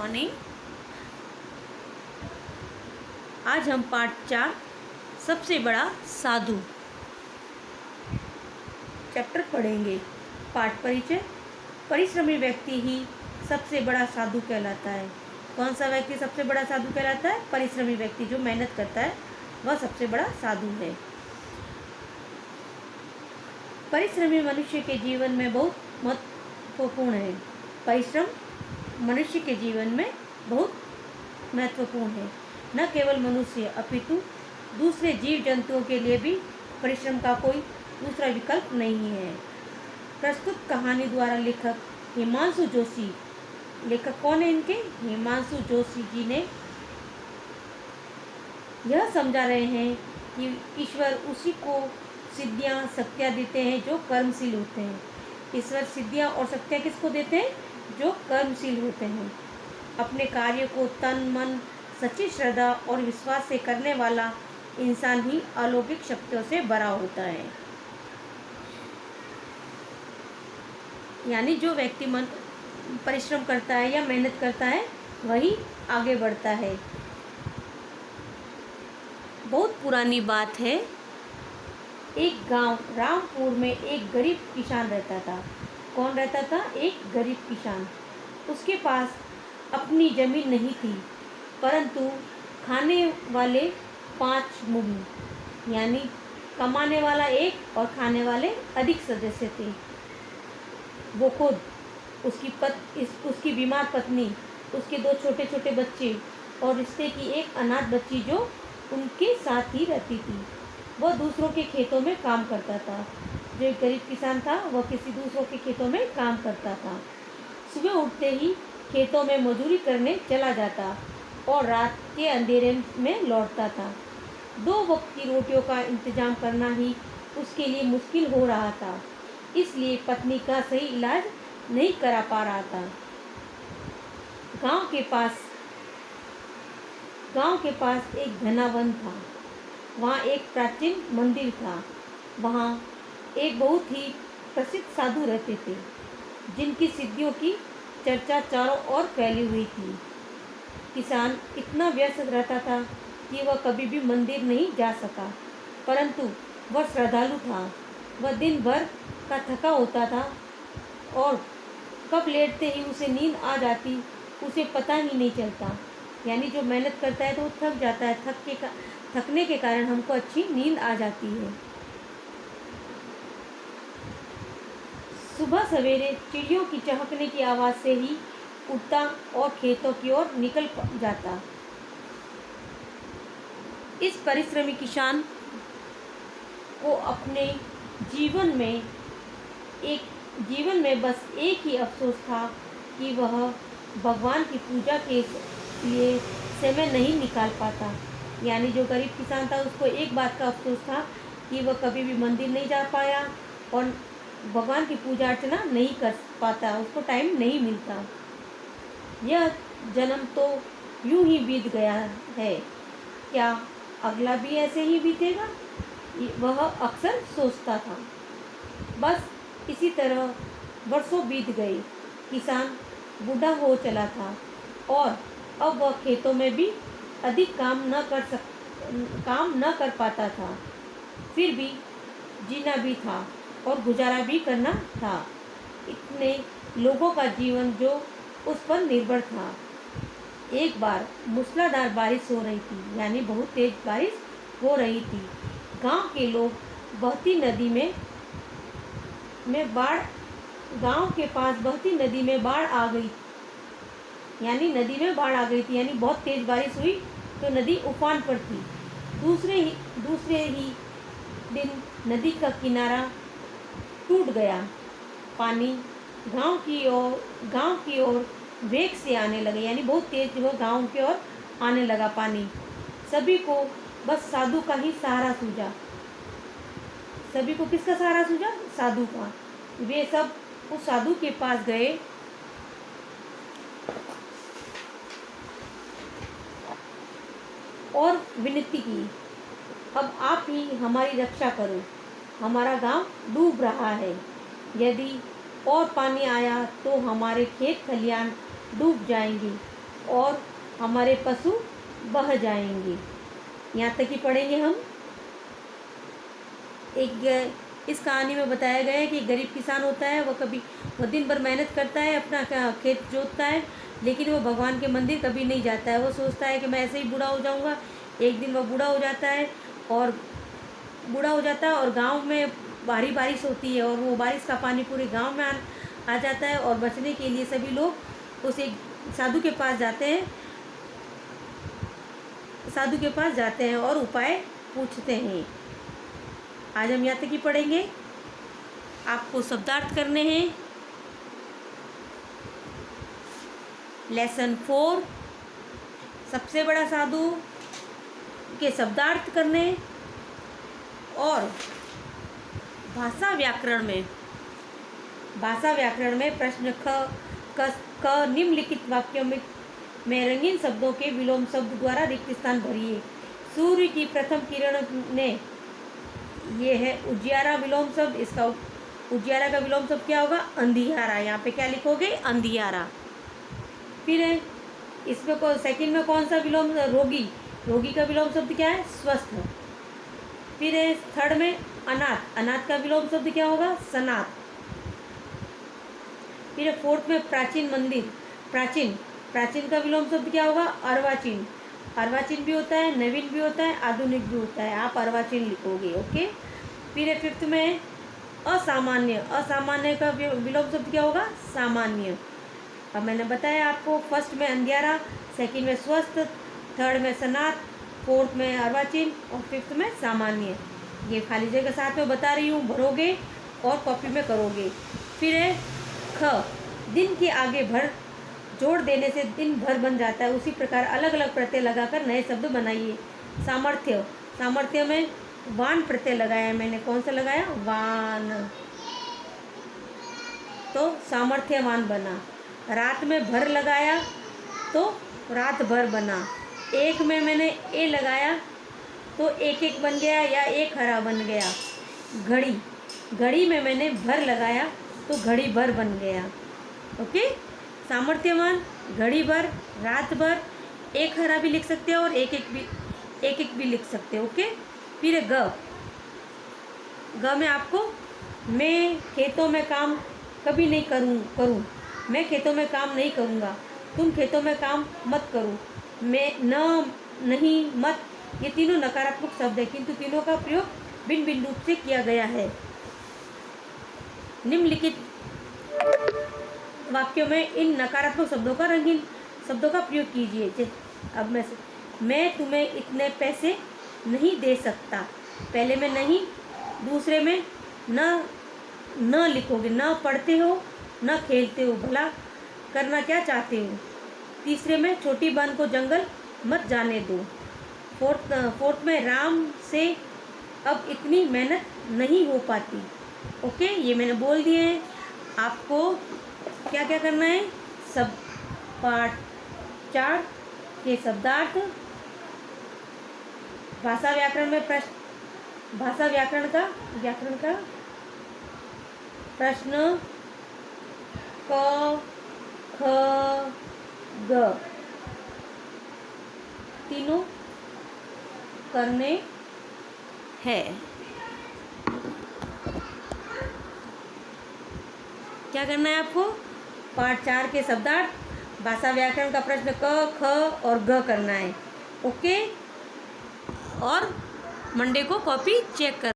Morning. आज हम पाठ 4 सबसे बड़ा साधु चैप्टर पढ़ेंगे। पाठ परिचय। परिश्रमी व्यक्ति ही सबसे बड़ा साधु कहलाता है। कौन सा व्यक्ति सबसे बड़ा साधु कहलाता है? परिश्रमी व्यक्ति, जो मेहनत करता है वह सबसे बड़ा साधु है। परिश्रमी मनुष्य के जीवन में बहुत महत्वपूर्ण है। परिश्रम मनुष्य के जीवन में बहुत महत्वपूर्ण है। न केवल मनुष्य अपितु दूसरे जीव जंतुओं के लिए भी परिश्रम का कोई दूसरा विकल्प नहीं है। प्रस्तुत कहानी द्वारा लेखक हिमांशु जोशी, लेखक कौन है इनके? हिमांशु जोशी जी ने यह समझा रहे हैं कि ईश्वर उसी को सिद्धियां शक्तियां देते हैं जो कर्मशील होते हैं। ईश्वर सिद्धियां और शक्तियां किसको देते हैं? जो कर्मशील होते हैं। अपने कार्य को तन मन सच्ची श्रद्धा और विश्वास से करने वाला इंसान ही अलौकिक शक्तियों से भरा होता है। यानी जो व्यक्ति मन परिश्रम करता है या मेहनत करता है वही आगे बढ़ता है। बहुत पुरानी बात है। एक गांव रामपुर में एक गरीब किसान रहता था। कौन रहता था? एक गरीब किसान। उसके पास अपनी जमीन नहीं थी, परंतु खाने वाले 5 मुंह, यानी कमाने वाला एक और खाने वाले अधिक सदस्य थे। वो खुद, उसकी बीमार पत्नी, उसके 2 छोटे छोटे बच्चे और रिश्ते की एक अनाथ बच्ची जो उनके साथ ही रहती थी। वह दूसरों के खेतों में काम करता था। जो एक गरीब किसान था वह किसी दूसरों के खेतों में काम करता था। सुबह उठते ही खेतों में मजदूरी करने चला जाता और रात के अंधेरे में लौटता था। 2 वक्त की रोटियों का इंतजाम करना ही उसके लिए मुश्किल हो रहा था, इसलिए पत्नी का सही इलाज नहीं करा पा रहा था। गांव के पास एक घना वन था। वहाँ एक प्राचीन मंदिर था। वहाँ एक बहुत ही प्रसिद्ध साधु रहते थे, जिनकी सिद्धियों की चर्चा चारों ओर फैली हुई थी। किसान इतना व्यस्त रहता था कि वह कभी भी मंदिर नहीं जा सका, परंतु वह श्रद्धालु था। वह दिन भर का थका होता था और कब लेटते ही उसे नींद आ जाती उसे पता ही नहीं चलता। यानी जो मेहनत करता है तो वो थक जाता है, थकने के कारण हमको अच्छी नींद आ जाती है। सुबह सवेरे चिड़ियों की चहकने की आवाज़ से ही उठता और खेतों की ओर निकल जाता। इस परिश्रमी किसान को अपने जीवन में बस एक ही अफसोस था कि वह भगवान की पूजा के लिए समय नहीं निकाल पाता। यानी जो गरीब किसान था उसको एक बात का अफसोस था कि वह कभी भी मंदिर नहीं जा पाया और भगवान की पूजा अर्चना नहीं कर पाता, उसको टाइम नहीं मिलता। यह जन्म तो यूं ही बीत गया है, क्या अगला भी ऐसे ही बीतेगा? वह अक्सर सोचता था। बस इसी तरह वर्षों बीत गए। किसान बूढ़ा हो चला था और अब वह खेतों में भी अधिक काम न कर पाता था। फिर भी जीना भी था और गुजारा भी करना था। इतने लोगों का जीवन जो उस पर निर्भर था। एक बार मूसलाधार बारिश हो रही थी, यानी बहुत तेज बारिश हो रही थी। गांव के लोग बहती नदी में गांव के पास बहती नदी में बाढ़ आ गई, यानी नदी में बाढ़ आ गई थी। यानी बहुत तेज बारिश हुई तो नदी उफान पर थी। दूसरे ही दिन नदी का किनारा टूट गया। पानी गांव की ओर वेग से आने लगे, यानी बहुत तेज वो गांव की ओर आने लगा पानी। सभी को बस साधु का ही सहारा सूझा। सभी को किसका सहारा सूझा? साधु का। वे सब उस साधु के पास गए और विनती की, अब आप ही हमारी रक्षा करो, हमारा गांव डूब रहा है। यदि और पानी आया तो हमारे खेत खलियान डूब जाएंगे। और हमारे पशु बह जाएंगे। यहाँ तक ही पढ़ेंगे हम। इस कहानी में बताया गया है कि गरीब किसान होता है, वो दिन भर मेहनत करता है, अपना खेत जोतता है, लेकिन वो भगवान के मंदिर कभी नहीं जाता है। वो सोचता है कि मैं ऐसे ही बूढ़ा हो जाऊंगा। एक दिन वो बूढ़ा हो जाता है और गांव में भारी बारिश होती है और वो बारिश का पानी पूरे गांव में आ जाता है। और बचने के लिए सभी लोग उस एक साधु के पास जाते हैं और उपाय पूछते हैं। आज हम यहाँ तक ही पढ़ेंगे। आपको शब्दार्थ करने हैं। लेसन 4 सबसे बड़ा साधु के शब्दार्थ करने और भाषा व्याकरण में प्रश्न क निम्नलिखित वाक्यों में रंगीन शब्दों के विलोम शब्द द्वारा रिक्त स्थान भरिए। सूर्य की प्रथम किरण ने, ये है उजियारा विलोम शब्द। इसका उजियारा का विलोम शब्द क्या होगा? अंधियारा। यहाँ पे क्या लिखोगे? अंधियारा। फिर है इसमें सेकंड में कौन सा विलोम? रोगी का विलोम शब्द क्या है? स्वस्थ। फिर है थर्ड में अनाथ का विलोम शब्द क्या होगा? सनाथ। फिर है फोर्थ में प्राचीन मंदिर, प्राचीन का विलोम शब्द क्या होगा? अर्वाचीन भी होता है, नवीन भी होता है, आधुनिक भी होता है। आप अर्वाचीन लिखोगे। ओके। फिर है फिफ्थ में असामान्य का विलोम शब्द क्या होगा? सामान्य। अब मैंने बताया आपको, फर्स्ट में अंधियारा, सेकंड में स्वस्थ, थर्ड में सनाथ, फोर्थ में अर्वाचीन और फिफ्थ में सामान्य। ये खाली जगह साथ में बता रही हूँ, भरोगे और कॉपी में करोगे। फिर है ख, दिन के आगे भर जोड़ देने से दिन भर बन जाता है। उसी प्रकार अलग अलग प्रत्यय लगाकर नए शब्द बनाइए। सामर्थ्य में वान प्रत्यय लगाया है मैंने। कौन सा लगाया? वान। तो सामर्थ्यवान बना। रात में भर लगाया तो रात भर बना। एक में मैंने ए लगाया तो एक बन गया या एक हरा बन गया। घड़ी में मैंने भर लगाया तो घड़ी भर बन गया। ओके। सामर्थ्यवान, घड़ी भर, रात भर, एक हरा भी लिख सकते हो और एक भी लिख सकते हो। ओके। फिर ग में आपको, मैं खेतों में काम कभी नहीं करूं, मैं खेतों में काम नहीं करूंगा, तुम खेतों में काम मत करो, मैं, न, नहीं, मत, ये तीनों नकारात्मक शब्द है, किंतु तीनों का प्रयोग भिन्न भिन्न रूप से किया गया है। निम्नलिखित वाक्यों में इन नकारात्मक शब्दों का प्रयोग कीजिए। अब मैं तुम्हें इतने पैसे नहीं दे सकता। पहले में नहीं, दूसरे में न लिखोगे। न पढ़ते हो, न खेलते हो, भला करना क्या चाहते हो। तीसरे में छोटी बहन को जंगल मत जाने दो। फोर्थ में राम से अब इतनी मेहनत नहीं हो पाती। ओके, ये मैंने बोल दिए हैं। आपको क्या क्या करना है? सब पार्ट 4 के शब्दार्थ, भाषा व्याकरण का प्रश्न क, ख, ग तीनों करने हैं। क्या करना है आपको? पार्ट 4 के शब्दार्थ, भाषा व्याकरण का प्रश्न क, ख और ग करना है। ओके। और मंडे को कॉपी चेक कर